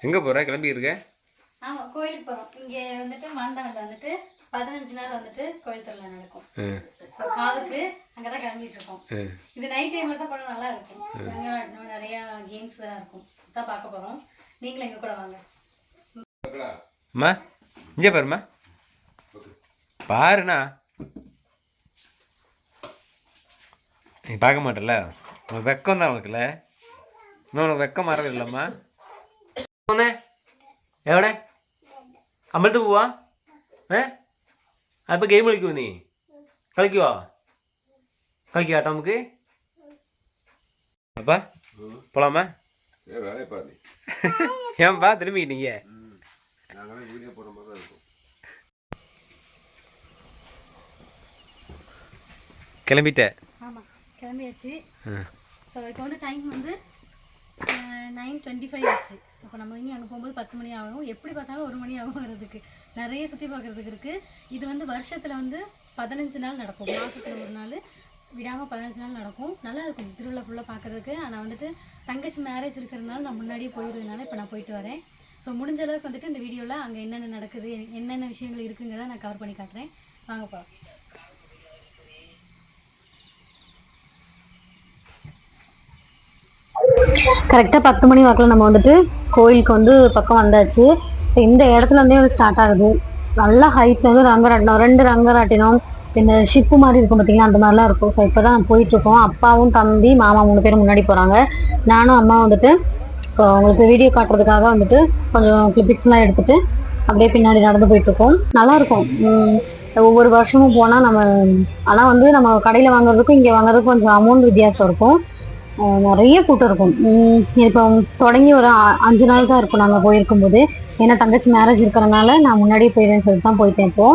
எங்கே போகிற கிளம்பி இருக்க? ஆமாம், கோயிலுக்கு போகிறோம். இங்கே வந்துட்டு மாந்தாவில் வந்துட்டு 15 நாள் வந்துட்டு கோயில் திருவிழா நடக்கும். காவுக்கு அங்கே தான் கிளம்பிட்டு இருக்கோம். இது நைட் டைமில் தான் படம் நல்லா இருக்கும். இன்னும் நிறையா கேம்ஸ் தான் இருக்கும். தான் பார்க்க போகிறோம். நீங்களும் எங்கள் கூட வாங்க. அம்மா இங்கே பாருமா, பாருண்ணா. நீ பார்க்க மாட்டல, உனக்கு வெக்கம் தான் உனக்குல. இன்னும் உனக்கு வெக்கம் மறவே இல்லைம்மா. എവിടെ അമ്പലത്തിൽ പോവാ? അപ്പോൾ ഗെയിം കളിക്കുമോ? നീ കളിക്കുവോ? കളിക്കാട്ടോ നമുക്ക്. அப்பா போலாமா? ஏன்பா திரும்பிக்கிட்டீங்க? கிளம்பிட்டேன். ஆமாம், கிளம்பியாச்சு. ஸோ இப்போ வந்து டைம் வந்து 9:25 ஆச்சு. அப்போ நம்ம இங்கே அங்கே போகும்போது 10 மணி ஆகும். எப்படி பார்த்தாலும் 1 மணி ஆகும் வர்றதுக்கு. நிறைய சுற்றி பார்க்குறதுக்கு இருக்குது. இது வந்து வருஷத்தில் வந்து 15 நாள் நடக்கும். மாதத்தில் ஒரு நாள் விடாமல் 15 நாள் நடக்கும். நல்லா இருக்கும் திருவிழா ஃபுல்லாக பார்க்குறதுக்கு. ஆனால் வந்துட்டு தங்கச்சி மேரேஜ் இருக்கிறதுனால நான் முன்னாடியே போயிடுறதுனால இப்போ நான் போயிட்டு வரேன். ஸோ முடிஞ்ச அளவுக்கு வந்துட்டு இந்த வீடியோவில் அங்கே என்னென்ன நடக்குது, என்னென்ன விஷயங்கள் இருக்குங்கிறத நான் கவர் பண்ணி காட்டுறேன். வாங்கப்பா. கரெக்டாக 10 மணி வாக்கில் நம்ம வந்துட்டு கோயிலுக்கு வந்து பக்கம் வந்தாச்சு. இந்த இடத்துல இருந்தே வந்து ஸ்டார்ட் ஆகுது. நல்லா ஹைட்டில் வந்து ரங்கராட்டினம், 2 ரங்கராட்டினம், இந்த ஷிப்பு மாதிரி இருக்கும் பார்த்தீங்கன்னா, அந்த மாதிரிலாம் இருக்கும். ஸோ இப்போ தான் நம்ம போயிட்டுருக்கோம். அப்பாவும் தம்பி மாமா 3 பேரும் முன்னாடி போகிறாங்க. நானும் அம்மா வந்துட்டு ஸோ அவங்களுக்கு வீடியோ காட்டுறதுக்காக வந்துட்டு கொஞ்சம் கிளிப்பிக்ஸ்லாம் எடுத்துகிட்டு அப்படியே பின்னாடி நடந்து போயிட்டுருக்கோம். நல்லாயிருக்கும். ஒவ்வொரு வருஷமும் போனால் நம்ம, ஆனால் வந்து நம்ம கடையில் வாங்குறதுக்கும் இங்கே வாங்குறதுக்கும் கொஞ்சம் அமௌண்ட் வித்தியாசம் இருக்கும். நிறைய கூட்டம் இருக்கும். இப்போ தொடங்கி ஒரு 5 நாள் தான் இருக்கும் நாங்கள் போயிருக்கும் போது. ஏன்னா தங்கச்சி மேரேஜ் இருக்கிறனால நான் முன்னாடியே போயிடுறேன்னு சொல்லிட்டு தான் போயிட்டேன். இப்போ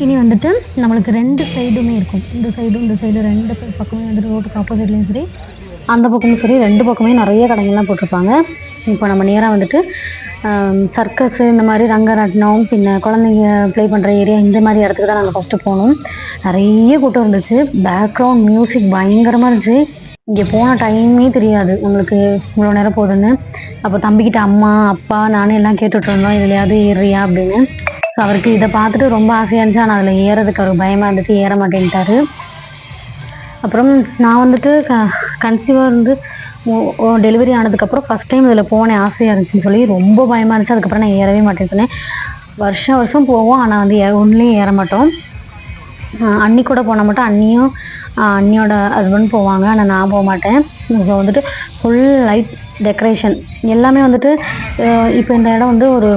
இனி வந்துட்டு நம்மளுக்கு 2 சைடுமே இருக்கும். இந்த சைடும் இந்த சைடு 2 பக்கமே வந்துட்டு ரோட்டுக்கு ஆப்போசிட்லேயும் சரி அந்த பக்கமும் சரி 2 பக்கமே நிறைய கடைகள்லாம் போட்டிருப்பாங்க. இப்போ நம்ம நேராக வந்துட்டு சர்க்கஸ், இந்த மாதிரி ரங்கராட்டினம், பின்ன குழந்தைங்க ப்ளே பண்ணுற ஏரியா, இந்த மாதிரி இடத்துக்கு தான் நாங்கள் ஃபஸ்ட்டு போனோம். நிறைய கூட்டம் இருந்துச்சு. பேக்ரவுண்ட் மியூசிக் பயங்கரமாக இருந்துச்சு. இங்கே போன டைமே தெரியாது உங்களுக்கு இவ்வளோ நேரம் போகுதுன்னு. அப்போ தம்பிக்கிட்ட அம்மா அப்பா நானே எல்லாம் கேட்டுட்டு இருந்தோம், இதுலையாவது ஏறியா அப்படின்னு. ஸோ அவருக்கு இதை பார்த்துட்டு ரொம்ப ஆசையாக இருந்துச்சு. ஆனால் அதில் ஏறதுக்கு அவர் பயமாக இருந்துட்டு ஏற மாட்டேன்ட்டாரு. அப்புறம் நான் வந்துட்டு கன்சீவாக இருந்து டெலிவரி ஆனதுக்கப்புறம் ஃபஸ்ட் டைம் இதில் போனேன். ஆசையாக இருந்துச்சுன்னு சொல்லி ரொம்ப பயமாக இருந்துச்சு. அதுக்கப்புறம் நான் ஏறவே மாட்டேன்னு சொன்னேன். வருஷம் போவோம், ஆனால் வந்து ஒன்றுலேயும் ஏற மாட்டோம். அண்ணி கூட போனால் மட்டும் அண்ணியும் அண்ணியோட ஹஸ்பண்ட் போவாங்க, ஆனால் நான் போக மாட்டேன். ஸோ வந்துட்டு ஃபுல் லைட் டெக்கரேஷன் எல்லாமே வந்துட்டு இப்போ இந்த இடம் வந்து ஒரு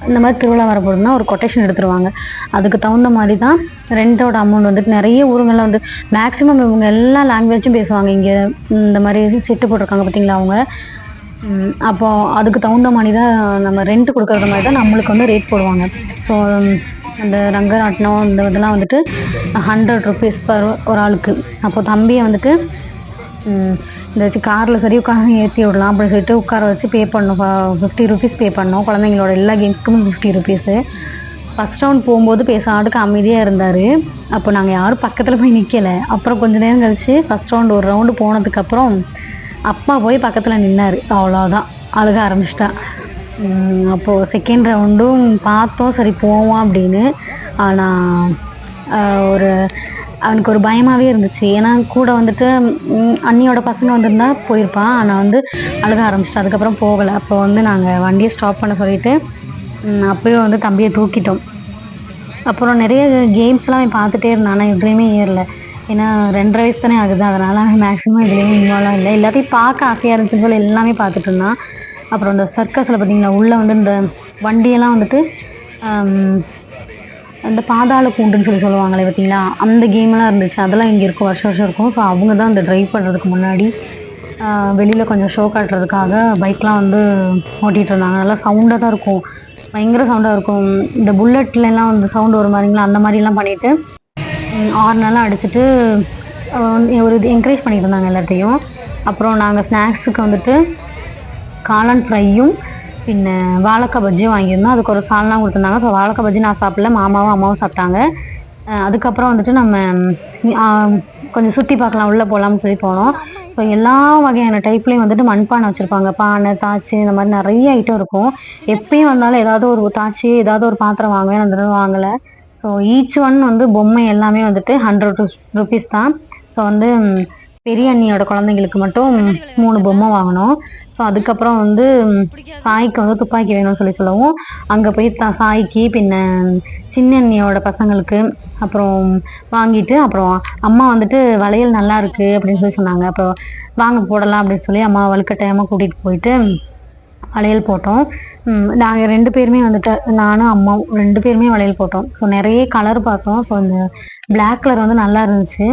இந்த மாதிரி திருவிழா வரப்போகுதுன்னா ஒரு கொட்டேஷன் எடுத்துருவாங்க. அதுக்கு தகுந்த மாதிரி தான் ரெண்டோட அமௌண்ட் வந்துட்டு. நிறைய ஊருங்களில் வந்து மேக்ஸிமம் இவங்க எல்லா லாங்குவேஜும் பேசுவாங்க. இங்கே இந்த மாதிரி செட்டு போட்டிருக்காங்க பார்த்தீங்களா அவங்க. அப்போது அதுக்கு தகுந்த மாதிரி தான் நம்ம ரெண்ட் கொடுக்குறது மாதிரி தான் நம்மளுக்கு வந்து ரேட் போடுவாங்க. ஸோ அந்த ரங்கராட்டினம் இந்த இதெல்லாம் வந்துட்டு 100 rupees ஒரு ஆளுக்கு. அப்போது தம்பியை வந்துட்டு இந்த காரில் சரி உட்காந்து ஏற்றி விடலாம் அப்படின்னு சொல்லிட்டு உட்கார வச்சு பே பண்ணோம். 50 rupees பே பண்ணோம். குழந்தைங்களோட எல்லா கேம்ஸ்க்கும் 50 rupees. ஃபஸ்ட் ரவுண்ட் போகும்போது பேசாட்டுக்கு அமைதியாக இருந்தார். அப்போ நாங்கள் யாரும் பக்கத்தில் போய் நிற்கலை. அப்புறம் கொஞ்சம் நேரம் கழிச்சு ஃபஸ்ட் ரவுண்டு ஒரு ரவுண்டு போனதுக்கப்புறம் அப்பா போய் பக்கத்தில் நின்னார். அவ்வளோதான், அழுக ஆரம்பிச்சிட்டா. அப்போது செகண்ட் ரவுண்டும் பார்த்தோம், சரி போவோம் அப்படின்னு. ஆனால் அவனுக்கு ஒரு பயமாகவே இருந்துச்சு. ஏன்னா கூட வந்துட்டு அண்ணியோட பசங்க வந்திருந்தா போயிருப்பான். ஆனால் வந்து அழுக ஆரம்பிச்சிட்டா. அதுக்கப்புறம் போகலை. அப்போ வந்து நாங்கள் வண்டியை ஸ்டாப் பண்ண சொல்லிவிட்டு அப்போயும் வந்து தம்பியை தூக்கிட்டோம். அப்புறம் நிறைய கேம்ஸ்லாம் பார்த்துட்டே இருந்தான். ஆனால் எதுலேயுமே ஏறல. ஏன்னா 2.5 வயசு தானே ஆகுது. அதனால் மேக்ஸிமம் எதுலேயுமே இன்வால்வாக இல்லை. எல்லாத்தையும் பார்க்க ஆசையாக இருந்துச்சுன்னு சொல்லி எல்லாமே பார்த்துட்டு இருந்தான். அப்புறம் இந்த சர்க்கஸில் பார்த்திங்களா, உள்ளே வந்து இந்த வண்டியெல்லாம் வந்துட்டு அந்த பாதாள கூண்டுன்னு சொல்லுவாங்களே பார்த்தீங்களா, அந்த கேமெல்லாம் இருந்துச்சு. அதெல்லாம் இங்கே இருக்கும், வருஷம் இருக்கும். ஸோ அவங்க தான் அந்த ட்ரைவ் பண்ணுறதுக்கு முன்னாடி வெளியில் கொஞ்சம் ஷோ காட்டுறதுக்காக பைக்லாம் வந்து ஓட்டிகிட்டு இருந்தாங்க. நல்லா சவுண்டாக தான் இருக்கும், பயங்கர சவுண்டாக இருக்கும். இந்த புல்லட்லாம் வந்து சவுண்டு வரும் மாதிரிங்களா, அந்த மாதிரிலாம் பண்ணிவிட்டு ஹார்னெல்லாம் அடிச்சுட்டு ஒரு என்கரேஜ் பண்ணிட்டு இருந்தாங்க எல்லாத்தையும். அப்புறம் நாங்கள் ஸ்நாக்ஸுக்கு வந்துட்டு காளான் ஃப்ரையும் பின்ன வாழைக்காய் பஜ்ஜியும் வாங்கியிருந்தோம். அதுக்கு ஒரு சால்னா கொடுத்துருந்தாங்க. ஸோ வாழைக்காய் பஜ்ஜி நான் சாப்பிடல, மாமாவும் அம்மாவும் சாப்பிட்டாங்க. அதுக்கப்புறம் வந்துட்டு நம்ம கொஞ்சம் சுற்றி பார்க்கலாம் உள்ளே போகலாம்னு சொல்லி போனோம். ஸோ எல்லா வகையான டைப்லேயும் வந்துட்டு மண்பானை வச்சுருப்பாங்க. பானை, தாச்சி இந்த மாதிரி நிறைய ஐட்டம் இருக்கும். எப்பயும் வந்தாலும் ஏதாவது ஒரு தாச்சி ஏதாவது ஒரு பாத்திரம் வாங்குவேன். அந்த தடவை வாங்கலை. ஸோ ஈச் ஒன் வந்து பொம்மை எல்லாமே வந்துட்டு 100 ருபீஸ் தான். ஸோ வந்து பெரிய அண்ணியோட குழந்தைங்களுக்கு மட்டும் 3 பொம்மை வாங்கினோம். ஸோ அதுக்கப்புறம் வந்து சாய்க்கு வந்து துப்பாக்கி வேணும்னு சொல்லவும் அங்கே போய் சாய்க்கு பின்ன சின்ன அண்ணியோட பசங்களுக்கு அப்புறம் வாங்கிட்டு அப்புறம் அம்மா வந்துட்டு வளையல் நல்லா இருக்கு அப்படின்னு சொல்லி சொன்னாங்க. அப்புறம் வாங்க போடலாம் அப்படின்னு சொல்லி அம்மா வலுக்கட்டாயமாக கூட்டிகிட்டு போயிட்டு வளையல் போட்டோம். நாங்கள் 2 பேருமே வந்துட்டு நானும் அம்மாவும் 2 பேருமே வளையல் போட்டோம். ஸோ நிறைய கலர் பார்த்தோம். ஸோ இந்த பிளாக் கலர் வந்து நல்லா இருந்துச்சு.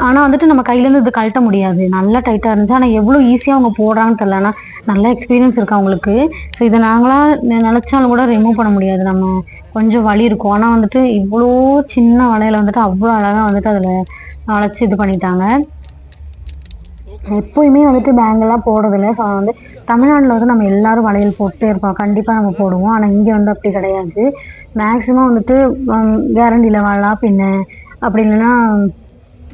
ஆனா வந்துட்டு நம்ம கையிலேருந்து இது கழட்ட முடியாது. நல்லா டைட்டா இருந்துச்சு. ஆனா எவ்வளோ ஈஸியா அவங்க போடுறாங்கன்னு தெரியல. ஆனா நல்ல எக்ஸ்பீரியன்ஸ் இருக்கு அவங்களுக்கு. ஸோ இதை நாங்களா நினைச்சாலும் கூட ரிமூவ் பண்ண முடியாது. நம்ம கொஞ்சம் வலி இருக்கும். ஆனா வந்துட்டு இவ்வளோ சின்ன வளையல வந்துட்டு அவ்வளோ அழகா வந்துட்டு அதுல வளைச்சு இது பண்ணிட்டாங்க. எப்போயுமே வந்துட்டு பேங்கெல்லாம் போடுறதில்ல. ஸோ வந்து தமிழ்நாட்டில் வந்து நம்ம எல்லாரும் வளையல் போட்டே இருப்போம். கண்டிப்பாக நம்ம போடுவோம். ஆனால் இங்கே வந்து அப்படி கிடையாது. மேக்ஸிமம் வந்துட்டு கேரண்டியில் வாழலாம், பின்ன அப்படி இல்லைன்னா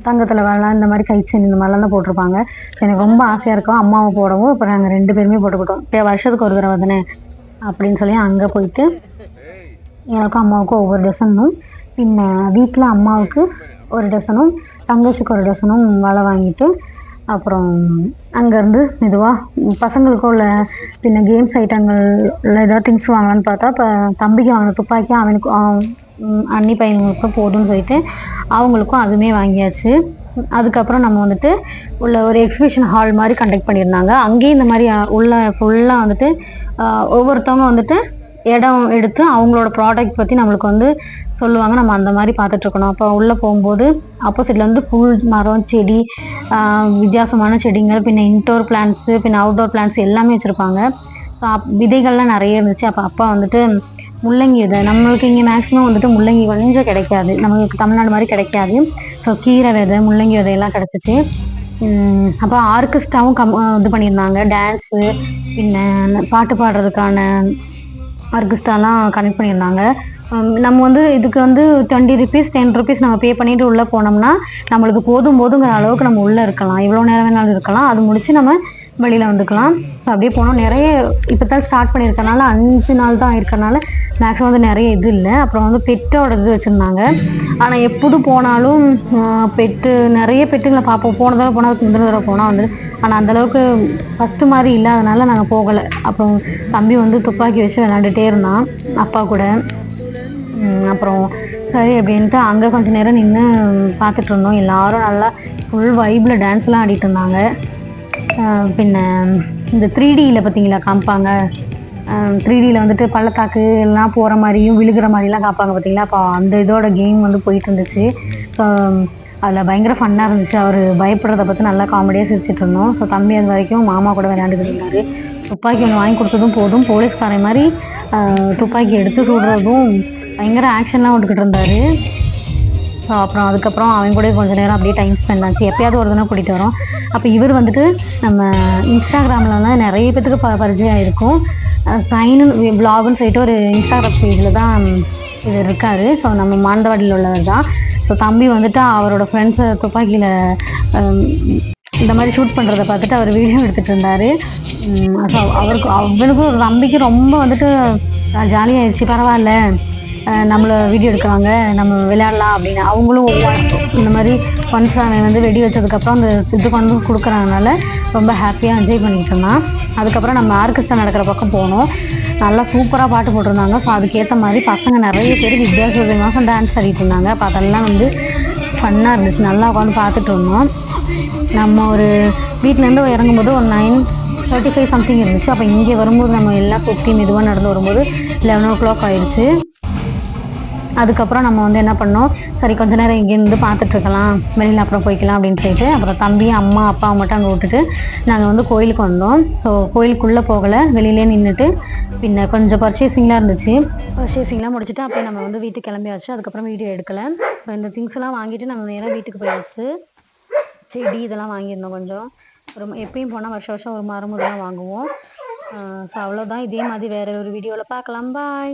தங்கத்தில் வாழலாம், இந்த மாதிரி கைச்செயின் இந்த மாதிரிலாம் தான் போட்டிருப்பாங்க. ஸோ எனக்கு ரொம்ப ஆசையாக இருக்கும் அம்மாவை போடவும். இப்போ நாங்கள் 2 பேருமே போட்டுக்கிட்டோம். இப்போ வருஷத்துக்கு ஒரு தடவை தானே அப்படின்னு சொல்லி அங்கே போயிட்டு எனக்கும் அம்மாவுக்கும் ஒவ்வொரு டசனும், பின்ன வீட்டில் அம்மாவுக்கு ஒரு டசனும் தங்கச்சிக்கு ஒரு டசனும் வலை வாங்கிட்டு அப்புறம் அங்கேருந்து மெதுவாக பசங்களுக்கும் உள்ள பின்ன கேம்ஸ் ஐட்டங்கள்ல ஏதாவது திங்ஸ் வாங்கலான்னு பார்த்தா இப்போ தம்பிக்கு வாங்கின துப்பாக்கி அவனுக்கும் அண்ணி பையனுக்கும் போதும்னு சொல்லிட்டு அவங்களுக்கும் அதுவுமே வாங்கியாச்சு. அதுக்கப்புறம் நம்ம வந்துட்டு உள்ள ஒரு எக்ஸிபிஷன் ஹால் மாதிரி கண்டக்ட் பண்ணியிருந்தாங்க. அங்கேயும் இந்த மாதிரி உள்ள ஃபுல்லாக வந்துட்டு ஒவ்வொருத்தவங்க வந்துட்டு இடம் எடுத்து அவங்களோட ப்ராடக்ட் பற்றி நம்மளுக்கு வந்து சொல்லுவாங்க. நம்ம அந்த மாதிரி பார்த்துட்ருக்கணும். அப்போ உள்ளே போகும்போது ஆப்போசிட்டில் வந்து புல், மரம், செடி, வித்தியாசமான செடிங்கள், பின்ன இன்டோர் பிளான்ட்ஸு, பின்ன அவுட்டோர் பிளான்ட்ஸ் எல்லாமே வச்சுருப்பாங்க. ஸோ விதைகள்லாம் நிறைய இருந்துச்சு. அப்போ அப்பா வந்துட்டு முள்ளங்கி விதை, நம்மளுக்கு இங்கே மேக்ஸிமம் வந்துட்டு முள்ளங்கி கொஞ்சம் கிடைக்காது, நம்மளுக்கு தமிழ்நாடு மாதிரி கிடைக்காது. ஸோ கீரை விதை, முள்ளங்கி விதையெல்லாம் கிடச்சிச்சு. அப்போ ஆர்கெஸ்ட்ராவும் இது பண்ணியிருந்தாங்க. டான்ஸு, பின்ன பாட்டு பாடுறதுக்கான ஆர்கெஸ்ட்ராலாம் கனெக்ட் பண்ணியிருந்தாங்க. நம்ம வந்து இதுக்கு வந்து 20 ருபீஸ் 10 ருபீஸ் நம்ம பே பண்ணிட்டு உள்ளே போனோம்னா நம்மளுக்கு போதுங்கிற அளவுக்கு நம்ம உள்ளே இருக்கலாம். எவ்வளோ நேரம் வேணாலும் இருக்கலாம். அது முடித்து நம்ம வெளியில் வந்துக்கலாம். ஸோ அப்படியே போனோம். நிறைய இப்போ தான் ஸ்டார்ட் பண்ணியிருக்கனால 5 நாள் தான் இருக்கிறனால மேக்ஸிமம் வந்து நிறைய இது இல்லை. அப்புறம் வந்து பெட்டோட இது வச்சுருந்தாங்க. ஆனால் எப்போது போனாலும் பெட்டு நிறைய பெட்டுங்களை பார்ப்போம். போன தடவை போனால் முந்தின தடவை போனால் வந்து ஆனால் அந்தளவுக்கு ஃபஸ்ட்டு மாதிரி இல்லாதனால நாங்கள் போகலை. அப்புறம் தம்பி வந்து துப்பாக்கி வச்சு விளாண்டுட்டே இருந்தான் அப்பா கூட. அப்புறம் சரி அப்படின்ட்டு அங்கே கொஞ்சம் நேரம் நின்று பார்த்துட்டு இருந்தோம். எல்லோரும் நல்லா ஃபுல் வைப்பில் டான்ஸ்லாம் ஆடிட்டு இருந்தாங்க. பின்ன இந்த 3Dயில் பார்த்தீங்களா காமிப்பாங்க, 3Dயில் வந்துட்டு பள்ளத்தாக்கு எல்லாம் போகிற மாதிரியும் விழுகிற மாதிரிலாம் காப்பாங்க பார்த்தீங்களா. அப்போ அந்த இதோட கேம் வந்து போயிட்டு இருந்துச்சு. ஸோ அதில் பயங்கர ஃபன்னாக இருந்துச்சு. அவர் பயப்படுறத பார்த்து நல்லா காமெடியாக சிரிச்சிட்டு இருந்தோம். ஸோ தம்பி அது வரைக்கும் மாமா கூட விளையாண்டுக்கிட்டு இருந்தார். துப்பாக்கி ஒன்று வாங்கி கொடுத்ததும் போதும் போலீஸ்காரன் மாதிரி துப்பாக்கி எடுத்து சுடுறதும் பயங்கர ஆக்ஷன்லாம் விட்டுக்கிட்டு இருந்தார். ஸோ அப்புறம் அதுக்கப்புறம் அவங்க கூட கொஞ்சம் நேரம் அப்படியே டைம் ஸ்பெண்ட் ஆச்சு. எப்போயாவது ஒரு தினம் கூட்டிகிட்டு வரோம். அப்போ இவர் வந்துட்டு நம்ம இன்ஸ்டாகிராம்லலாம் நிறைய பேத்துக்கு பரிச்சயம் இருக்கும். சைனு விலாகுன்னு சொல்லிட்டு ஒரு இன்ஸ்டாகிராம் பேஜில் தான் இது இருக்கார். ஸோ நம்ம மானந்தவாடியில் உள்ளவர் தான். ஸோ தம்பி வந்துட்டு அவரோட ஃப்ரெண்ட்ஸை துப்பாக்கியில் இந்த மாதிரி ஷூட் பண்ணுறதை பார்த்துட்டு அவர் வீடியோ எடுத்துகிட்டு இருந்தார். ஸோ அவனுக்கும் ஒரு தம்பிக்கு ரொம்ப வந்துட்டு ஜாலியாகிடுச்சு. பரவாயில்ல, நம்மளை வீடியோ எடுக்கிறாங்க, நம்ம விளையாடலாம் அப்படின்னு. அவங்களும் இந்த மாதிரி ஒன்ஸ் அவன் வந்து வெடி வச்சதுக்கப்புறம் அந்த இதுக்கு வந்து கொடுக்குறதுனால ரொம்ப ஹாப்பியாக என்ஜாய் பண்ணிகிட்டு இருந்தான். அதுக்கப்புறம் நம்ம ஆர்கெஸ்ட்ரா நடக்கிற பக்கம் போனோம். நல்லா சூப்பராக பாட்டு போட்டிருந்தாங்க. ஸோ அதுக்கேற்ற மாதிரி பசங்க நிறைய பேர் வித்தியாசமாக டான்ஸ் ஆடிட்டு இருந்தாங்க. அப்போ அதெல்லாம் வந்து ஃபன்னாக இருந்துச்சு. நல்லா உட்காந்து பார்த்துட்டு இருந்தோம். நம்ம ஒரு வீட்டிலேருந்து இறங்கும்போது ஒரு 9:35 சம்திங் இருந்துச்சு. அப்போ இங்கே வரும்போது நம்ம எல்லாம் சுற்றி மெதுவாக நடந்து வரும்போது 11 o'clock ஆயிடுச்சு. அதுக்கப்புறம் நம்ம வந்து என்ன பண்ணோம், சரி கொஞ்ச நேரம் இங்கேருந்து பார்த்துட்ருக்கலாம், வெளியில் அப்புறம் போய்க்கலாம் அப்படின்னு சொல்லிட்டு அப்புறம் தம்பி, அம்மா, அப்பாவை மட்டும் அங்கே விட்டுட்டு நாங்கள் வந்து கோயிலுக்கு வந்தோம். ஸோ கோயிலுக்குள்ளே போகலை, வெளியிலே நின்றுட்டு பின்ன கொஞ்சம் பர்ச்சேசிங்லாம் இருந்துச்சு. பர்ச்சேசிங்லாம் முடிச்சுட்டு அப்படியே நம்ம வந்து வீட்டுக்கு கிளம்பியாச்சு. அதுக்கப்புறம் வீடியோ எடுக்கலை. ஸோ இந்த திங்ஸ் எல்லாம் வாங்கிட்டு நம்ம நேராக வீட்டுக்கு போயாச்சு. செடி இதெல்லாம் வாங்கியிருந்தோம் கொஞ்சம். எப்பயும் போனால் வருஷம் ஒரு மரம் இதெல்லாம் வாங்குவோம். ஸோ அவ்வளோதான். இதே மாதிரி வேறு ஒரு வீடியோவில் பார்க்கலாம். பாய்.